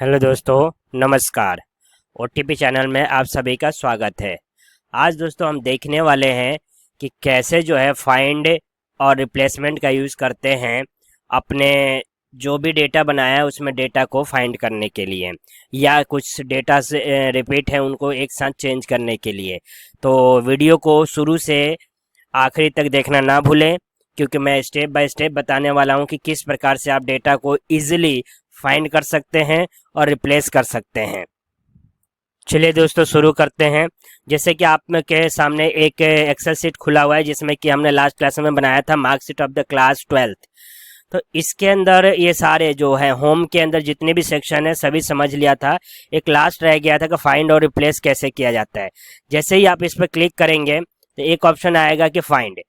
Hello दोस्तों, नमस्कार। OTP channel में आप सभी का स्वागत है। आज दोस्तों हम देखने वाले हैं कि कैसे जो है फाइंड और रिप्लेसमेंट का यूज़ करते हैं अपने जो भी डेटा बनाया है उसमें डेटा को फाइंड करने के लिए, या कुछ डेटा से रिपीट है उनको एक साथ चेंज करने के लिए। तो वीडियो को शुरू से आखिरी तक देखना ना भूलें, क्योंकि मैं स्टेप बाय स्टेप बताने वाला हूं कि किस प्रकार से आप डेटा को इजीली फाइंड कर सकते हैं और रिप्लेस कर सकते हैं। चलिए दोस्तों शुरू करते हैं। जैसे कि आप में के सामने एक एक्सेल शीट खुला हुआ है जिसमें कि हमने लास्ट क्लास में बनाया था marksheet of the class 12th। तो इसके अंदर ये सारे जो है होम के अंदर जितने भी सेक्शन है सभी समझ लिया था। एक लास्ट रह गया था कि फाइंड और रिप्लेस कैसे किया जाता है। जैसे ही आप इस पर क्लिक करेंगे तो एक ऑप्शन आएगा कि फाइंड।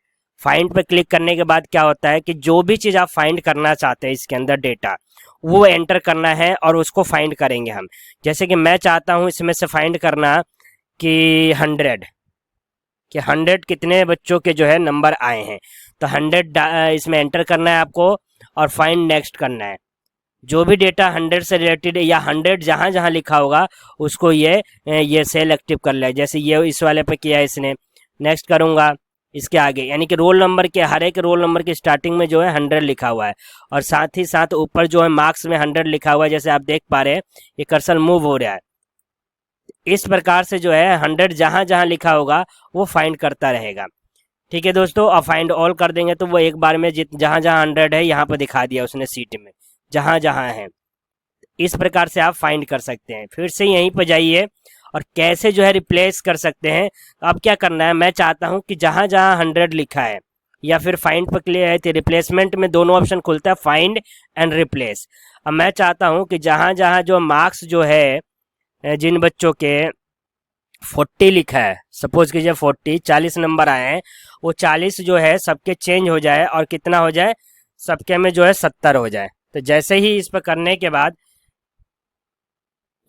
फाइंड पर क्लिक करने के बाद क्या होता है कि जो भी चीज़ आप फाइंड करना चाहते हैं इसके अंदर डेटा वो एंटर करना है और उसको फाइंड करेंगे हम। जैसे कि मैं चाहता हूँ इसमें से फाइंड करना कि 100 कितने बच्चों के जो है नंबर आए हैं। तो 100 इसमें एंटर करना है आपको और फाइंड नेक्स्ट करना है। जो भी डेटा 100 से रिलेटेड है या 100 जहाँ जहाँ लिखा होगा उसको ये सेल एक्टिव कर ले। जैसे ये इस वाले पे किया इसने, नेक्स्ट करूँगा इसके आगे, यानी कि रोल नंबर के हर एक रोल नंबर की स्टार्टिंग में जो है 100 लिखा हुआ है और साथ ही साथ ऊपर जो है मार्क्स में 100 लिखा हुआ है। जैसे आप देख पा रहे हैं ये कर्सर मूव हो रहा है। इस प्रकार से जो है 100 जहाँ जहाँ लिखा होगा वो फाइंड करता रहेगा। ठीक है दोस्तों, अब फाइंड ऑल कर देंगे तो वो एक बार में जहाँ जहाँ 100 है यहाँ पर दिखा दिया उसने सीट में जहाँ जहाँ है। इस प्रकार से आप फाइंड कर सकते हैं। फिर से यहीं पर जाइए और कैसे जो है रिप्लेस कर सकते हैं। तो अब क्या करना है, मैं चाहता हूं कि जहां जहां 100 लिखा है या फिर फाइंड पर क्लिक है तो रिप्लेसमेंट में दोनों ऑप्शन खुलता है, फाइंड एंड रिप्लेस। अब मैं चाहता हूं कि जहां जहां जो मार्क्स जो है जिन बच्चों के 40 लिखा है, सपोज कीजिए 40 नंबर आए हैं, वो 40 जो है सबके चेंज हो जाए और कितना हो जाए, सबके में जो है 70 हो जाए। तो जैसे ही इस पर करने के बाद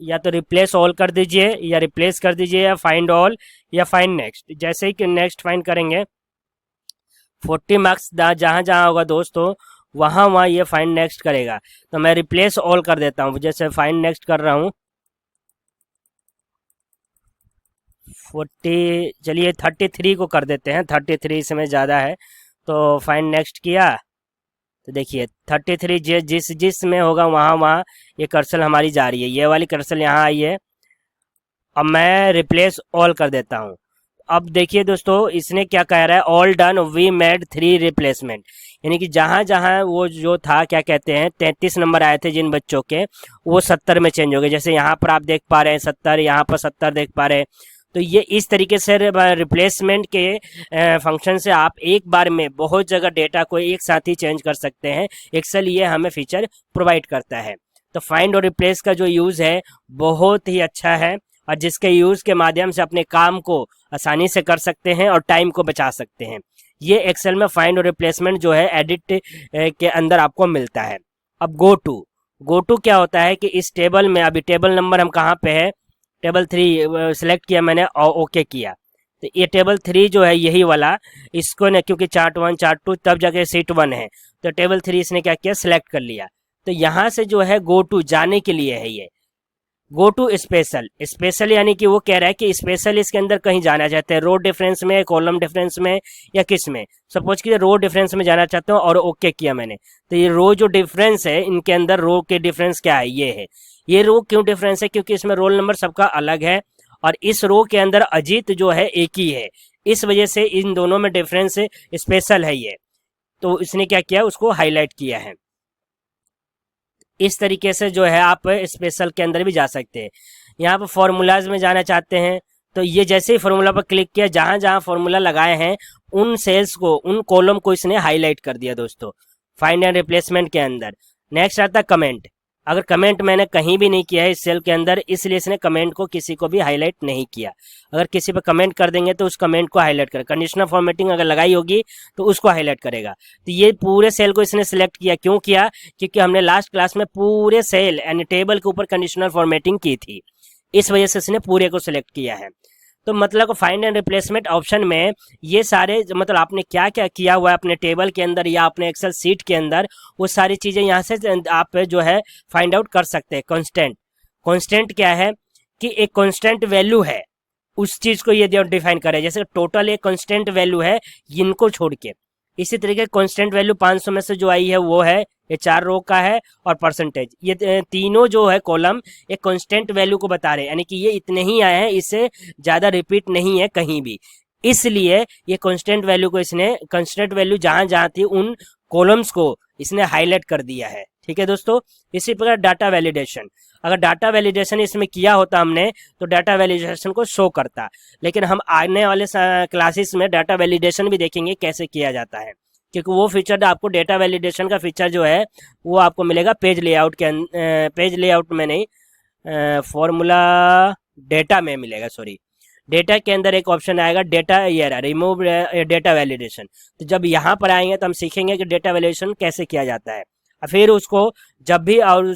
या तो रिप्लेस ऑल कर दीजिए या रिप्लेस कर दीजिए या फाइंड ऑल या फाइंड नेक्स्ट। जैसे ही कि नेक्स्ट फाइंड करेंगे 40 मार्क्स जहाँ जहाँ होगा दोस्तों वहाँ वहाँ ये फाइंड नेक्स्ट करेगा। तो मैं रिप्लेस ऑल कर देता हूँ। जैसे फाइंड नेक्स्ट कर रहा हूँ 40, चलिए 33 को कर देते हैं, 33 इसमें ज़्यादा है। तो फाइंड नेक्स्ट किया तो देखिए 33 जिस में होगा वहाँ वहाँ ये कर्सर हमारी जा रही है, ये वाली कर्सर यहाँ आई है। अब मैं रिप्लेस ऑल कर देता हूँ। अब देखिए दोस्तों इसने क्या कह रहा है, all done we made 3 replacement, यानी कि जहाँ जहाँ वो जो था क्या कहते हैं 33 नंबर आए थे जिन बच्चों के, वो 70 में चेंज हो गए। जैसे यहाँ पर आप देख पा रहे हैं 70, यहाँ पर 70 देख पा रहे हैं। तो ये इस तरीके से रिप्लेसमेंट के फंक्शन से आप एक बार में बहुत जगह डेटा को एक साथ ही चेंज कर सकते हैं। एक्सेल ये हमें फीचर प्रोवाइड करता है। तो फाइंड और रिप्लेस का जो यूज़ है बहुत ही अच्छा है और जिसके यूज़ के माध्यम से अपने काम को आसानी से कर सकते हैं और टाइम को बचा सकते हैं। ये एक्सेल में फाइंड और रिप्लेसमेंट जो है एडिट के अंदर आपको मिलता है। अब गो टू क्या होता है कि इस टेबल में अभी टेबल नंबर हम कहाँ पे है, टेबल 3 सिलेक्ट किया मैंने और ओके किया। तो ये टेबल 3 जो है यही वाला, इसको ने क्योंकि चार्ट 1 चार्ट 2 तब जाके सीट 1 है, तो टेबल 3 इसने क्या किया, सिलेक्ट कर लिया। तो यहाँ से जो है गो टू जाने के लिए है ये गो टू स्पेशल यानी कि वो कह रहा है कि स्पेशल इसके अंदर कहीं जाना चाहते हैं, रो डिफरेंस में, कॉलम डिफरेंस में या किस में। सपोज कि रो डिफरेंस में जाना चाहते हो और ओके किया मैंने। तो ये रो जो डिफरेंस है इनके अंदर रो के डिफरेंस क्या है, ये है। ये रो क्यों डिफरेंस है, क्योंकि इसमें रोल नंबर सबका अलग है और इस रो के अंदर अजीत जो है एक ही है, इस वजह से इन दोनों में डिफरेंस स्पेशल है ये। तो इसने क्या किया, उसको हाईलाइट किया है। इस तरीके से जो है आप स्पेशल के अंदर भी जा सकते हैं। यहाँ पर फॉर्मूलाज में जाना चाहते हैं तो ये जैसे ही फॉर्मूला पर क्लिक किया, जहाँ जहाँ फॉर्मूला लगाए हैं उन सेल्स को, उन कॉलम को इसने हाईलाइट कर दिया दोस्तों फाइंड एंड रिप्लेसमेंट के अंदर। नेक्स्ट आता है कमेंट। अगर कमेंट मैंने कहीं भी नहीं किया है इस सेल के अंदर, इसलिए इसने कमेंट को किसी को भी हाईलाइट नहीं किया। अगर किसी पर कमेंट कर देंगे तो उस कमेंट को हाईलाइट करेगा। कंडीशनल फॉर्मेटिंग अगर लगाई होगी तो उसको हाईलाइट करेगा। तो ये पूरे सेल को इसने सिलेक्ट किया, क्यों किया, क्योंकि हमने लास्ट क्लास में पूरे सेल यानी टेबल के ऊपर कंडीशनल फॉर्मेटिंग की थी, इस वजह से इसने पूरे को सिलेक्ट किया है। तो मतलब फाइंड एंड रिप्लेसमेंट ऑप्शन में ये सारे मतलब आपने क्या क्या किया हुआ है अपने टेबल के अंदर या अपने एक्सेल सीट के अंदर, वो सारी चीज़ें यहाँ से आप जो है फाइंड आउट कर सकते हैं कांस्टेंट। कांस्टेंट क्या है कि एक कांस्टेंट वैल्यू है, उस चीज को ये डिफाइन करे, जैसे टोटल एक कांस्टेंट वैल्यू है इनको छोड़ के। इसी तरीके कांस्टेंट वैल्यू 500 में से जो आई है वो है, ये 4 रो का है, और परसेंटेज, ये तीनों जो है कॉलम एक कांस्टेंट वैल्यू को बता रहे हैं, यानी कि ये इतने ही आए हैं, इससे ज्यादा रिपीट नहीं है कहीं भी। इसलिए ये कांस्टेंट वैल्यू को इसने, कांस्टेंट वैल्यू जहां जहां थी उन कॉलम्स को इसने हाईलाइट कर दिया है। ठीक है दोस्तों, इसी प्रकार डाटा वैलिडेशन, अगर डाटा वैलिडेशन इसमें किया होता हमने तो डाटा वैलिडेशन को शो करता, लेकिन हम आने वाले क्लासेस में डाटा वैलिडेशन भी देखेंगे कैसे किया जाता है, क्योंकि वो फीचर आपको, डाटा वैलिडेशन का फीचर जो है वो आपको मिलेगा पेज लेआउट के, पेज लेआउट में नहीं, फॉर्मूला डेटा में मिलेगा, सॉरी, डेटा के अंदर एक ऑप्शन आएगा data year, remove data validation. तो जब यहाँ पर आएंगे तो हम सीखेंगे कि डेटा वैलिडेशन कैसे किया जाता है। फिर उसको जब भी और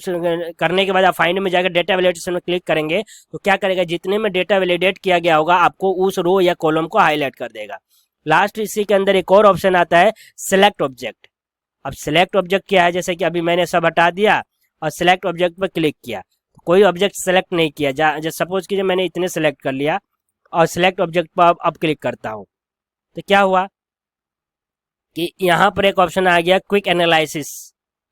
करने के बाद आप फाइंड में जाकर डेटा वैलिडेशन में क्लिक करेंगे तो क्या करेगा, जितने में डेटा वैलिडेट किया गया होगा आपको उस रो या कॉलम को हाईलाइट कर देगा। लास्ट इसी के अंदर एक और ऑप्शन आता है सिलेक्ट ऑब्जेक्ट। अब सिलेक्ट ऑब्जेक्ट क्या है, जैसे कि अभी मैंने सब हटा दिया और सिलेक्ट ऑब्जेक्ट पर क्लिक किया, कोई ऑब्जेक्ट सेलेक्ट नहीं किया, जैसे सपोज कीजिए मैंने इतने सेलेक्ट कर लिया और सिलेक्ट ऑब्जेक्ट पर अब क्लिक करता हूं तो क्या हुआ कि यहाँ पर एक ऑप्शन आ गया क्विक एनालिसिस,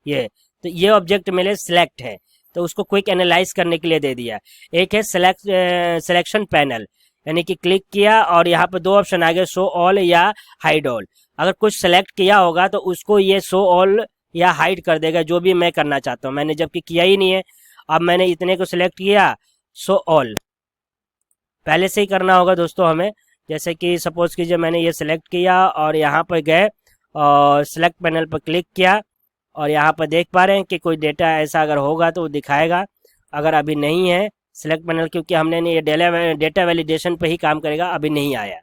ये तो ये ऑब्जेक्ट मेरे सिलेक्ट है तो उसको क्विक एनालाइज करने के लिए दे दिया। एक है सिलेक्शन पैनल, यानी कि क्लिक किया और यहाँ पर 2 ऑप्शन आ गए, शो ऑल या हाइड ऑल। अगर कुछ सेलेक्ट किया होगा तो उसको ये शो ऑल या हाइड कर देगा, जो भी मैं करना चाहता हूँ, मैंने जबकि किया ही नहीं है। अब मैंने इतने को सिलेक्ट किया, शो ऑल पहले से ही करना होगा दोस्तों हमें, जैसे कि सपोज कीजिए मैंने ये सिलेक्ट किया और यहाँ पर गए और सिलेक्ट पैनल पर क्लिक किया और यहाँ पर देख पा रहे हैं कि कोई डेटा ऐसा अगर होगा तो वो दिखाएगा, अगर अभी नहीं है सिलेक्ट पैनल, क्योंकि हमने ये डेटा वैलिडेशन पे ही काम करेगा, अभी नहीं आया।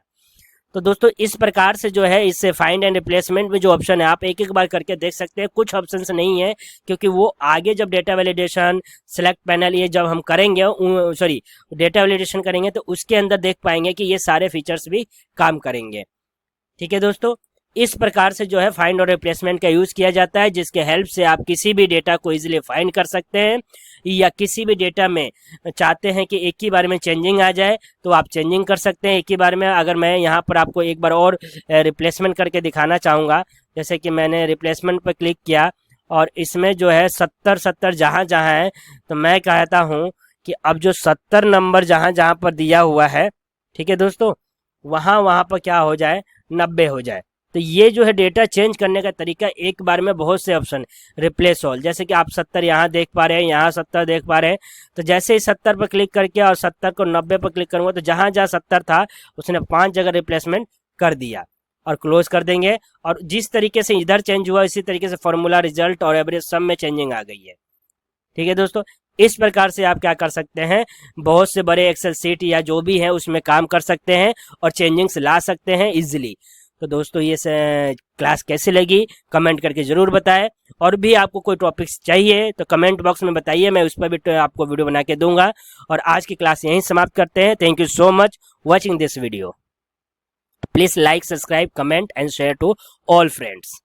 तो दोस्तों इस प्रकार से जो है इससे फाइंड एंड रिप्लेसमेंट में जो ऑप्शन है आप एक एक बार करके देख सकते हैं। कुछ ऑप्शंस नहीं है क्योंकि वो आगे जब डेटा वैलिडेशन, सिलेक्ट पैनल ये जब हम करेंगे, सॉरी डेटा वैलिडेशन करेंगे तो उसके अंदर देख पाएंगे कि ये सारे फीचर्स भी काम करेंगे। ठीक है दोस्तों, इस प्रकार से जो है फाइंड और रिप्लेसमेंट का यूज किया जाता है, जिसके हेल्प से आप किसी भी डेटा को इजीली फाइंड कर सकते हैं, या किसी भी डेटा में चाहते हैं कि एक ही बार में चेंजिंग आ जाए तो आप चेंजिंग कर सकते हैं एक ही बार में। अगर मैं यहाँ पर आपको एक बार और रिप्लेसमेंट करके दिखाना चाहूँगा, जैसे कि मैंने रिप्लेसमेंट पर क्लिक किया और इसमें जो है 70 जहाँ जहाँ है, तो मैं कहता हूँ कि अब जो 70 नंबर जहाँ जहाँ पर दिया हुआ है, ठीक है दोस्तों, वहाँ पर क्या हो जाए, 90 हो जाए। तो ये जो है डेटा चेंज करने का तरीका, एक बार में बहुत से ऑप्शन, रिप्लेस ऑल, जैसे कि आप 70 यहाँ देख पा रहे हैं, यहाँ 70 देख पा रहे हैं, तो जैसे ही 70 पर क्लिक करके और 70 को 90 पर क्लिक करूंगा तो जहाँ जहाँ 70 था उसने 5 जगह रिप्लेसमेंट कर दिया और क्लोज कर देंगे। और जिस तरीके से इधर चेंज हुआ इसी तरीके से फॉर्मूला, रिजल्ट और एवरेज सब में चेंजिंग आ गई है। ठीक है दोस्तों, इस प्रकार से आप क्या कर सकते हैं, बहुत से बड़े एक्सेल सीट या जो भी है उसमें काम कर सकते हैं और चेंजिंग्स ला सकते हैं इजिली। तो दोस्तों ये क्लास कैसी लगी कमेंट करके ज़रूर बताएं, और भी आपको कोई टॉपिक्स चाहिए तो कमेंट बॉक्स में बताइए, मैं उस पर भी आपको वीडियो बना के दूंगा। और आज की क्लास यहीं समाप्त करते हैं। Thank you so much watching this video. Please like, subscribe, comment and share to all friends.